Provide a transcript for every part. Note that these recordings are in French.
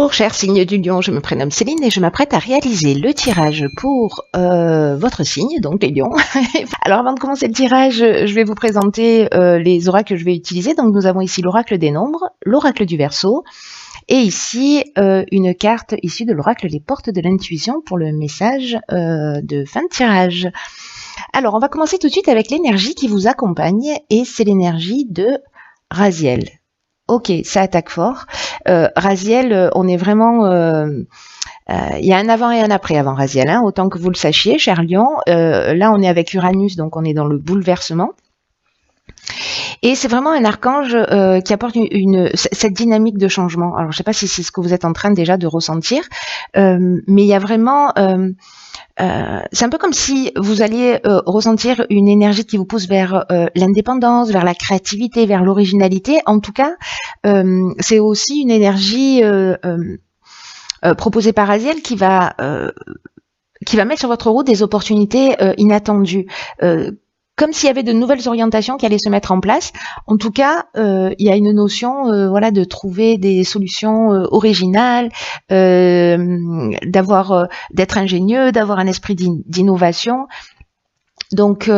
Bonjour, cher signe du lion, je me prénomme Céline et je m'apprête à réaliser le tirage pour votre signe, donc les lions. Alors avant de commencer le tirage, je vais vous présenter les oracles que je vais utiliser. Donc nous avons ici l'oracle des nombres, l'oracle du Verseau, et ici une carte issue de l'oracle Les Portes de l'Intuition pour le message de fin de tirage. Alors on va commencer tout de suite avec l'énergie qui vous accompagne, et c'est l'énergie de Raziel. Ok, ça attaque fort. Raziel, on est vraiment... il y a un avant et un après avant Raziel, hein, autant que vous le sachiez, cher Lion. Là, on est avec Uranus, donc on est dans le bouleversement. Et c'est vraiment un archange qui apporte cette dynamique de changement. Alors, je ne sais pas si c'est ce que vous êtes en train déjà de ressentir, mais il y a vraiment... c'est un peu comme si vous alliez ressentir une énergie qui vous pousse vers l'indépendance, vers la créativité, vers l'originalité. En tout cas, c'est aussi une énergie proposée par Raziel qui va mettre sur votre route des opportunités inattendues. Comme s'il y avait de nouvelles orientations qui allaient se mettre en place. En tout cas, il y a une notion, voilà, de trouver des solutions originales, d'être ingénieux, d'avoir un esprit d'innovation. Donc,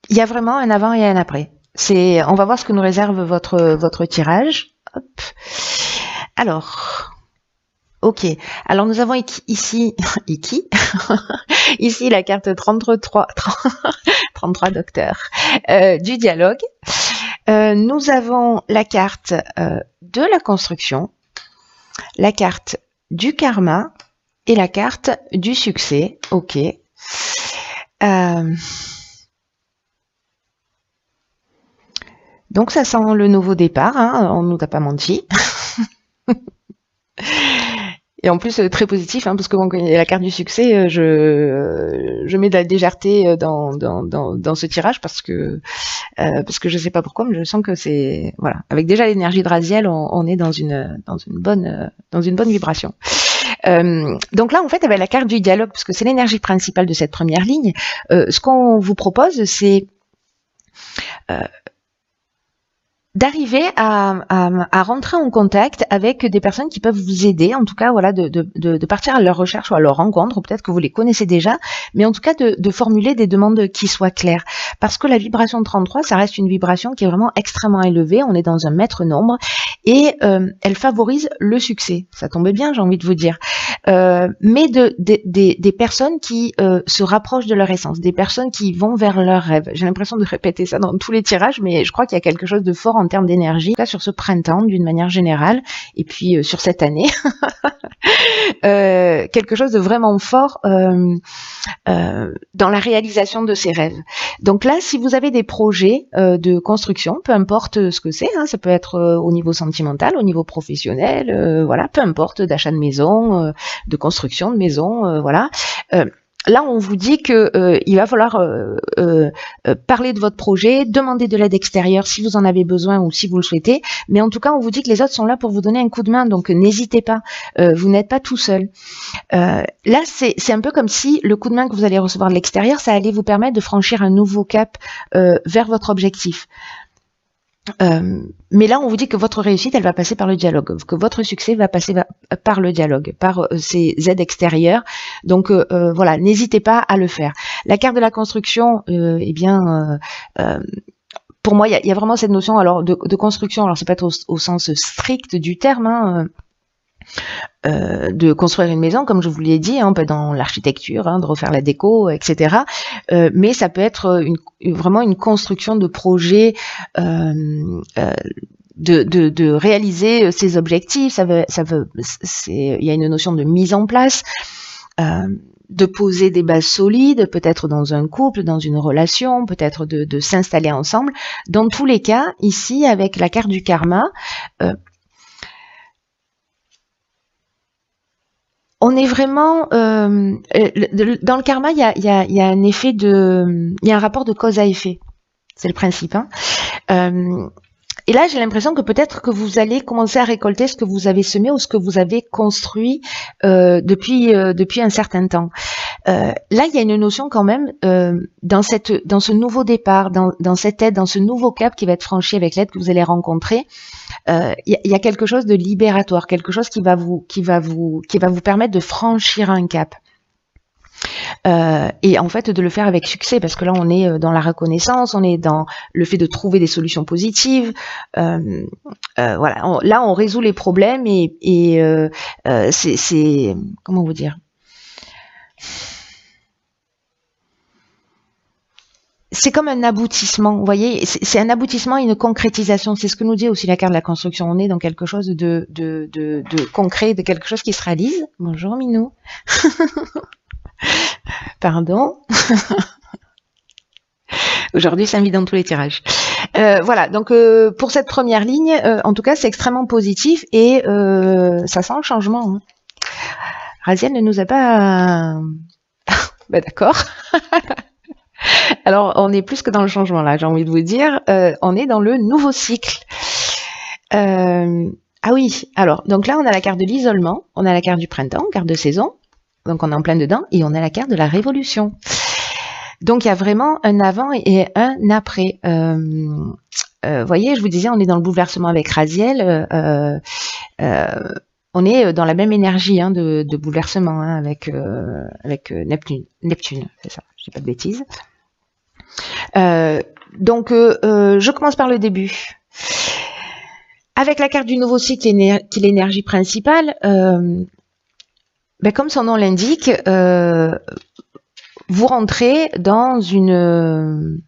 il y a vraiment un avant et un après. On va voir ce que nous réserve votre tirage. Hop. Alors. Ok, alors nous avons ici, ici la carte 33 docteur du dialogue. Nous avons la carte de la construction, la carte du karma et la carte du succès. Ok. Donc ça sent le nouveau départ, hein, on ne nous a pas menti. Et en plus très positif, hein, parce que bon, quand il y a la carte du succès, je mets de la légèreté dans ce tirage parce que je sais pas pourquoi, mais je sens que c'est voilà, avec déjà l'énergie de Raziel, on est dans une bonne vibration. Donc là, en fait, avec la carte du dialogue, parce que c'est l'énergie principale de cette première ligne, ce qu'on vous propose, c'est d'arriver à rentrer en contact avec des personnes qui peuvent vous aider, en tout cas, voilà, de partir à leur recherche ou à leur rencontre, ou peut-être que vous les connaissez déjà, mais en tout cas de formuler des demandes qui soient claires. Parce que la vibration de 33, ça reste une vibration qui est vraiment extrêmement élevée, on est dans un maître nombre, et elle favorise le succès. Ça tombait bien, j'ai envie de vous dire. Mais des personnes qui se rapprochent de leur essence, des personnes qui vont vers leurs rêves. J'ai l'impression de répéter ça dans tous les tirages, mais je crois qu'il y a quelque chose de fort en termes d'énergie, en tout cas sur ce printemps d'une manière générale, et puis sur cette année, quelque chose de vraiment fort dans la réalisation de ses rêves. Donc là, si vous avez des projets de construction, peu importe ce que c'est, hein, ça peut être au niveau sentimental, au niveau professionnel, voilà, peu importe, d'achat de maison, de construction de maison, voilà. Là, on vous dit que il va falloir parler de votre projet, demander de l'aide extérieure si vous en avez besoin ou si vous le souhaitez. Mais en tout cas, on vous dit que les autres sont là pour vous donner un coup de main, donc n'hésitez pas. Vous n'êtes pas tout seul. Là, c'est un peu comme si le coup de main que vous allez recevoir de l'extérieur, ça allait vous permettre de franchir un nouveau cap vers votre objectif. Mais là, on vous dit que votre réussite, elle va passer par le dialogue, que votre succès va passer par le dialogue, par ces aides extérieures. Donc voilà, n'hésitez pas à le faire. La carte de la construction, pour moi, il y a vraiment cette notion alors de construction. Alors, c'est pas au sens strict du terme, hein, de construire une maison, comme je vous l'ai dit, hein, dans l'architecture, hein, de refaire la déco, etc. Mais ça peut être vraiment une construction de projet, de réaliser ses objectifs. Il y a une notion de mise en place, de poser des bases solides, peut-être dans un couple, dans une relation, peut-être de s'installer ensemble. Dans tous les cas, ici, avec la carte du karma, on est vraiment dans le karma, il y a un effet il y a un rapport de cause à effet. C'est le principe, hein. Et là, j'ai l'impression que peut-être que vous allez commencer à récolter ce que vous avez semé ou ce que vous avez construit depuis un certain temps. Là, il y a une notion quand même dans ce nouveau départ, dans cette aide, dans ce nouveau cap qui va être franchi avec l'aide que vous allez rencontrer. Il y a quelque chose de libératoire, quelque chose qui va vous permettre de franchir un cap. Et en fait de le faire avec succès, parce que là on est dans la reconnaissance, on est dans le fait de trouver des solutions positives. Voilà, là on résout les problèmes et c'est comment vous dire, c'est comme un aboutissement, vous voyez, c'est un aboutissement et une concrétisation. C'est ce que nous dit aussi la carte de la construction. On est dans quelque chose de concret, de quelque chose qui se réalise. Bonjour Minou. Pardon. Aujourd'hui, ça me vide dans tous les tirages. Voilà, donc pour cette première ligne, en tout cas, c'est extrêmement positif et ça sent le changement. Hein. Raziel ne nous a pas... bah, d'accord. Alors, on est plus que dans le changement, là, j'ai envie de vous dire. On est dans le nouveau cycle. Ah oui, alors, donc là, on a la carte de l'isolement, on a la carte du printemps, carte de saison. Donc, on est en plein dedans. Et on a la carte de la révolution. Donc, il y a vraiment un avant et un après. Voyez, je vous disais, on est dans le bouleversement avec Raziel. On est dans la même énergie hein, de bouleversement hein, avec Neptune. Neptune, c'est ça, je dis pas de bêtises. Donc, je commence par le début. Avec la carte du nouveau cycle, qui est l'énergie principale, ben, comme son nom l'indique, vous rentrez dans une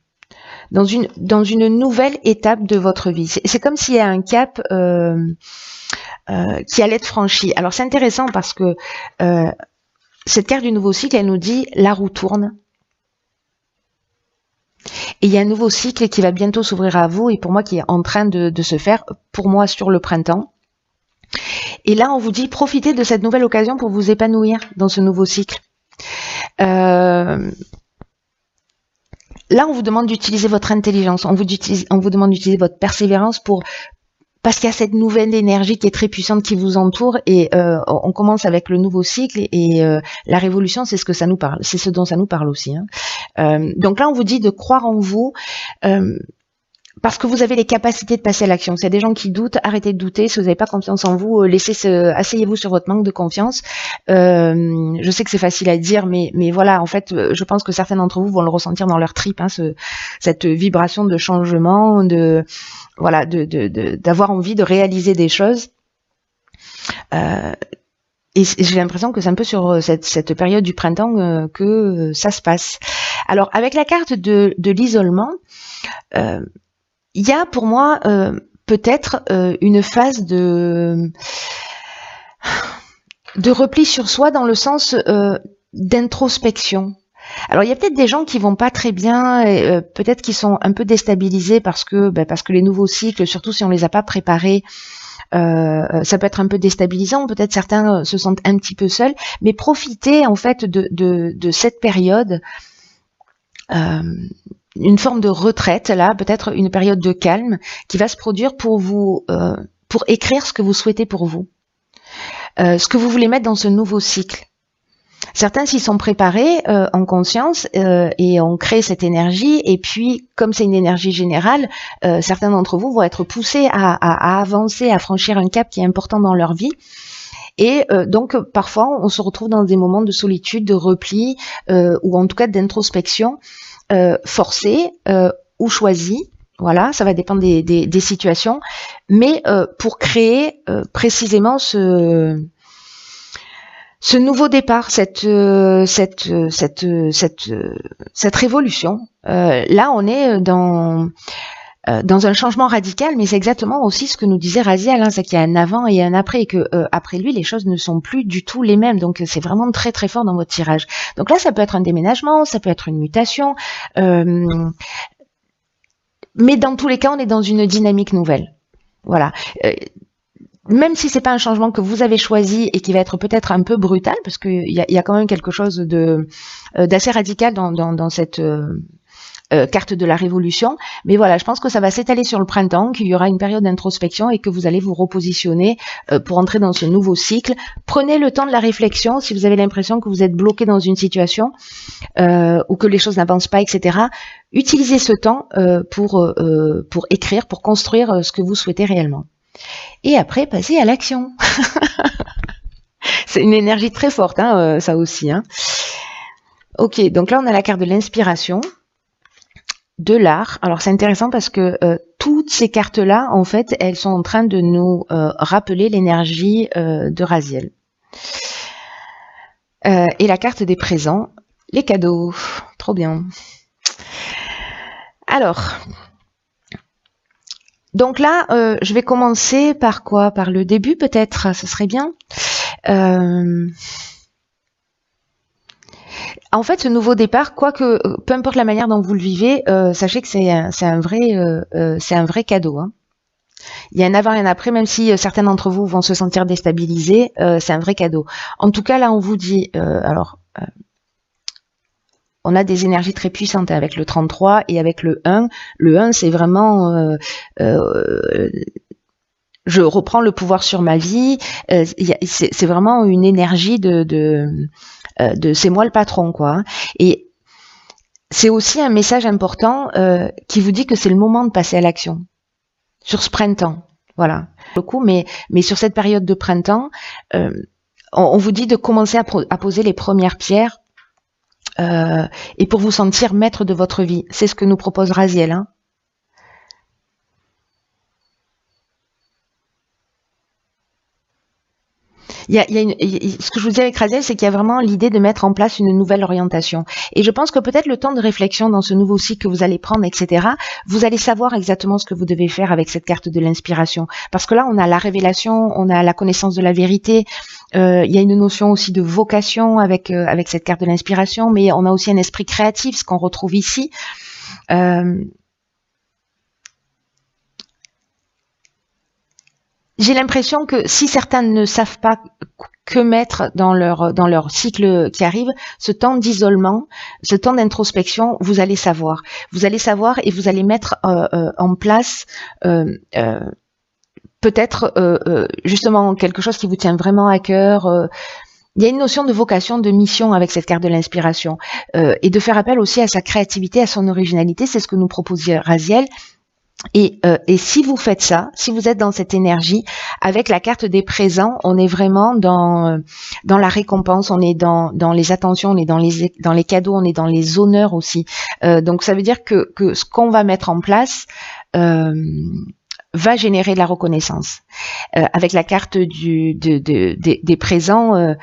nouvelle étape de votre vie. C'est comme s'il y a un cap qui allait être franchi. Alors c'est intéressant parce que cette carte du nouveau cycle, elle nous dit la roue tourne. Et il y a un nouveau cycle qui va bientôt s'ouvrir à vous et pour moi qui est en train de se faire, pour moi sur le printemps. Et là, on vous dit, profitez de cette nouvelle occasion pour vous épanouir dans ce nouveau cycle. Là, on vous demande d'utiliser votre intelligence, on vous demande d'utiliser votre persévérance parce qu'il y a cette nouvelle énergie qui est très puissante qui vous entoure et on commence avec le nouveau cycle et la révolution, c'est ce que ça nous parle, c'est ce dont ça nous parle aussi. Hein. Donc là, on vous dit de croire en vous. Parce que vous avez les capacités de passer à l'action. S'il y a des gens qui doutent, arrêtez de douter. Si vous n'avez pas confiance en vous, asseyez-vous sur votre manque de confiance. Je sais que c'est facile à dire, mais voilà, en fait, je pense que certains d'entre vous vont le ressentir dans leur tripes, hein, cette vibration de changement, d'avoir envie de réaliser des choses. Et j'ai l'impression que c'est un peu sur cette période du printemps que ça se passe. Alors, avec la carte de l'isolement, il y a pour moi peut-être une phase de repli sur soi dans le sens d'introspection. Alors il y a peut-être des gens qui vont pas très bien, peut-être qui sont un peu déstabilisés parce que les nouveaux cycles, surtout si on les a pas préparés, ça peut être un peu déstabilisant. Peut-être certains se sentent un petit peu seuls, mais profitez en fait de cette période. Une forme de retraite, là, peut-être une période de calme qui va se produire pour vous, pour écrire ce que vous souhaitez pour vous, ce que vous voulez mettre dans ce nouveau cycle. Certains s'y sont préparés en conscience et ont créé cette énergie et puis, comme c'est une énergie générale, certains d'entre vous vont être poussés à avancer, à franchir un cap qui est important dans leur vie. Et donc, parfois, on se retrouve dans des moments de solitude, de repli ou en tout cas d'introspection. Forcé ou choisi, voilà, ça va dépendre des situations, mais pour créer précisément ce nouveau départ, cette révolution. Là, on est dans un changement radical, mais c'est exactement aussi ce que nous disait Raziel, hein, c'est qu'il y a un avant et un après, et que après lui, les choses ne sont plus du tout les mêmes. Donc c'est vraiment très très fort dans votre tirage. Donc là, ça peut être un déménagement, ça peut être une mutation, mais dans tous les cas, on est dans une dynamique nouvelle. Voilà. Même si c'est pas un changement que vous avez choisi et qui va être peut-être un peu brutal, parce qu'il y a quand même quelque chose d'assez radical dans cette carte de la révolution. Mais voilà, je pense que ça va s'étaler sur le printemps, qu'il y aura une période d'introspection et que vous allez vous repositionner pour entrer dans ce nouveau cycle. Prenez le temps de la réflexion si vous avez l'impression que vous êtes bloqué dans une situation ou que les choses n'avancent pas, etc. Utilisez ce temps pour écrire, pour construire ce que vous souhaitez réellement. Et après, passez à l'action. C'est une énergie très forte, hein, ça aussi. Hein. Ok, donc là, on a la carte de l'inspiration, de l'art. Alors, c'est intéressant parce que toutes ces cartes-là, en fait, elles sont en train de nous rappeler l'énergie de Raziel. Et la carte des présents, les cadeaux. Trop bien. Alors, donc là, je vais commencer par quoi? Par le début peut-être, ce serait bien. En fait, ce nouveau départ, quoique, peu importe la manière dont vous le vivez, sachez que c'est un vrai cadeau. Hein. Il y a un avant et un après, même si certains d'entre vous vont se sentir déstabilisés, c'est un vrai cadeau. En tout cas, là, on vous dit, on a des énergies très puissantes avec le 33 et avec le 1. Le 1, c'est vraiment... je reprends le pouvoir sur ma vie. C'est vraiment une énergie de c'est moi le patron, quoi. Et c'est aussi un message important qui vous dit que c'est le moment de passer à l'action sur ce printemps. Voilà. Beaucoup, mais sur cette période de printemps, on vous dit de commencer à poser les premières pierres et pour vous sentir maître de votre vie. C'est ce que nous propose Raziel. Hein. Ce que je vous dis avec Raziel, c'est qu'il y a vraiment l'idée de mettre en place une nouvelle orientation. Et je pense que peut-être le temps de réflexion dans ce nouveau cycle que vous allez prendre, etc., vous allez savoir exactement ce que vous devez faire avec cette carte de l'inspiration. Parce que là, on a la révélation, on a la connaissance de la vérité, il y a une notion aussi de vocation avec cette carte de l'inspiration, mais on a aussi un esprit créatif, ce qu'on retrouve ici. J'ai l'impression que si certains ne savent pas que mettre dans leur cycle qui arrive, ce temps d'isolement, ce temps d'introspection, vous allez savoir. Vous allez savoir et vous allez mettre en place peut-être justement quelque chose qui vous tient vraiment à cœur. Il y a une notion de vocation, de mission avec cette carte de l'inspiration et de faire appel aussi à sa créativité, à son originalité. C'est ce que nous propose Raziel. Et si vous faites ça, si vous êtes dans cette énergie, avec la carte des présents, on est vraiment dans la récompense, on est dans les attentions, on est dans les cadeaux, on est dans les honneurs aussi. Donc ça veut dire que ce qu'on va mettre en place va générer de la reconnaissance. Avec la carte des présents,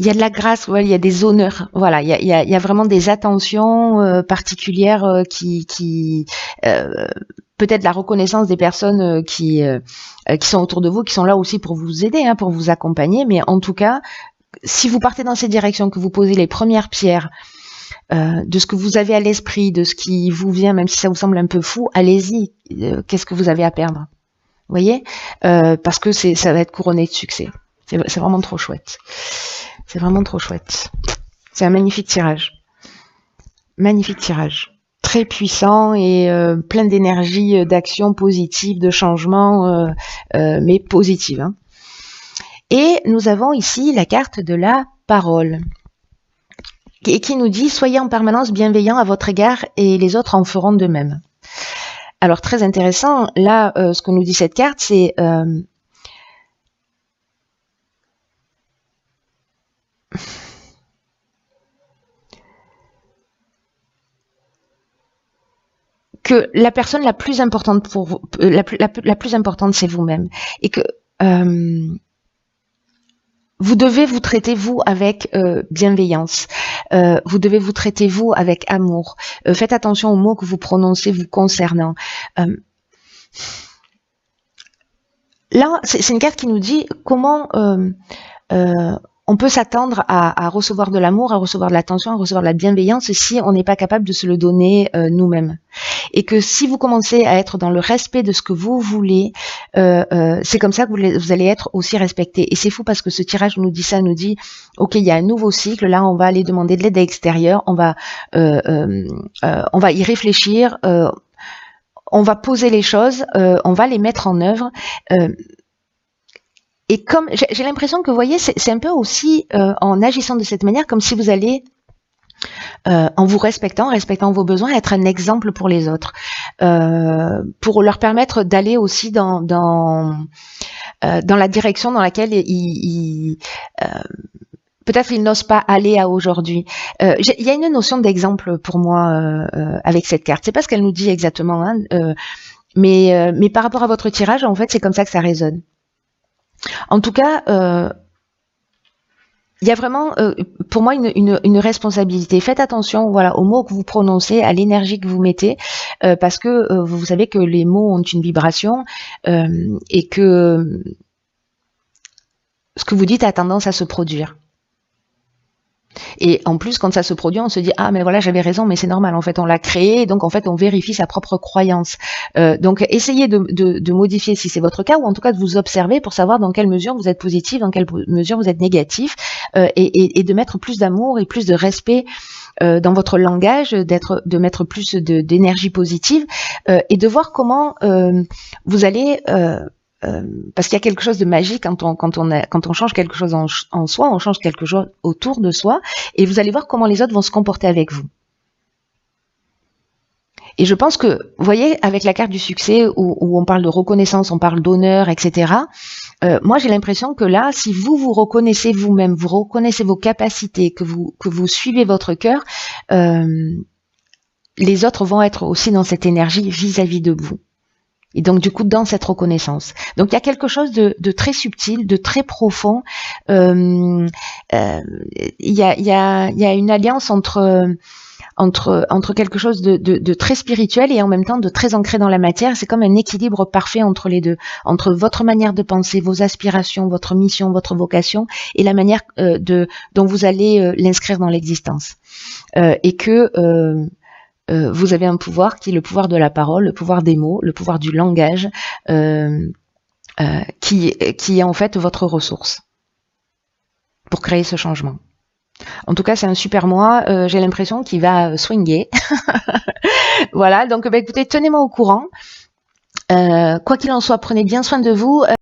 il y a de la grâce, ouais, il y a des honneurs, voilà, il y a vraiment des attentions particulières qui peut-être la reconnaissance des personnes qui sont autour de vous, qui sont là aussi pour vous aider, hein, pour vous accompagner, mais en tout cas, si vous partez dans cette direction, que vous posez les premières pierres de ce que vous avez à l'esprit, de ce qui vous vient, même si ça vous semble un peu fou, allez-y, qu'est-ce que vous avez à perdre, vous voyez, parce que ça va être couronné de succès, c'est vraiment trop chouette. C'est vraiment trop chouette. C'est un magnifique tirage. Magnifique tirage. Très puissant et plein d'énergie, d'action positive, de changement, mais positive. Hein. Et nous avons ici la carte de la parole. Et qui nous dit « Soyez en permanence bienveillants à votre égard et les autres en feront de même ». Alors très intéressant, là, ce que nous dit cette carte, c'est... que la personne la plus importante pour vous, la plus importante, c'est vous-même, et que vous devez vous traiter vous avec bienveillance. Vous devez vous traiter vous avec amour. Faites attention aux mots que vous prononcez vous concernant. Là, c'est une carte qui nous dit comment on peut s'attendre à recevoir de l'amour, à recevoir de l'attention, à recevoir de la bienveillance si on n'est pas capable de se le donner nous-mêmes. et que si vous commencez à être dans le respect de ce que vous voulez, c'est comme ça que vous allez être aussi respecté. Et c'est fou parce que ce tirage nous dit ça, nous dit ok, il y a un nouveau cycle, là on va aller demander de l'aide extérieure, on va y réfléchir, on va poser les choses, on va les mettre en œuvre. Et comme j'ai l'impression que, vous voyez, c'est un peu aussi en agissant de cette manière, comme si vous allez, en vous respectant vos besoins, être un exemple pour les autres, pour leur permettre d'aller aussi dans la direction dans laquelle peut-être ils n'osent pas aller à aujourd'hui. Il y a une notion d'exemple pour moi avec cette carte. C'est pas ce qu'elle nous dit exactement, hein, mais par rapport à votre tirage, en fait, c'est comme ça que ça résonne. En tout cas, il y a vraiment, pour moi, une responsabilité. Faites attention, voilà, aux mots que vous prononcez, à l'énergie que vous mettez, parce que vous savez que les mots ont une vibration et que ce que vous dites a tendance à se produire. Et en plus, quand ça se produit, on se dit ah mais voilà, j'avais raison, mais c'est normal. En fait, on l'a créé, donc en fait, on vérifie sa propre croyance. Donc, essayez de modifier si c'est votre cas, ou en tout cas de vous observer pour savoir dans quelle mesure vous êtes positif, dans quelle mesure vous êtes négatif, et de mettre plus d'amour et plus de respect dans votre langage, de mettre plus d'énergie positive, et de voir comment vous allez parce qu'il y a quelque chose de magique quand on change quelque chose en soi, on change quelque chose autour de soi, et vous allez voir comment les autres vont se comporter avec vous. Et je pense que, vous voyez, avec la carte du succès, où on parle de reconnaissance, on parle d'honneur, etc., moi j'ai l'impression que là, si vous vous reconnaissez vous-même, vous reconnaissez vos capacités, que vous suivez votre cœur, les autres vont être aussi dans cette énergie vis-à-vis de vous. Et donc du coup dans cette reconnaissance. Donc il y a quelque chose de très subtil, de très profond. Il y a une alliance entre quelque chose de très spirituel et en même temps de très ancré dans la matière. C'est comme un équilibre parfait entre les deux, entre votre manière de penser, vos aspirations, votre mission, votre vocation, et la manière dont vous allez l'inscrire dans l'existence. Et que vous avez un pouvoir qui est le pouvoir de la parole, le pouvoir des mots, le pouvoir du langage, qui est en fait votre ressource pour créer ce changement. En tout cas, c'est un super mois, j'ai l'impression qu'il va swinger. Voilà, donc écoutez, tenez-moi au courant. Quoi qu'il en soit, prenez bien soin de vous.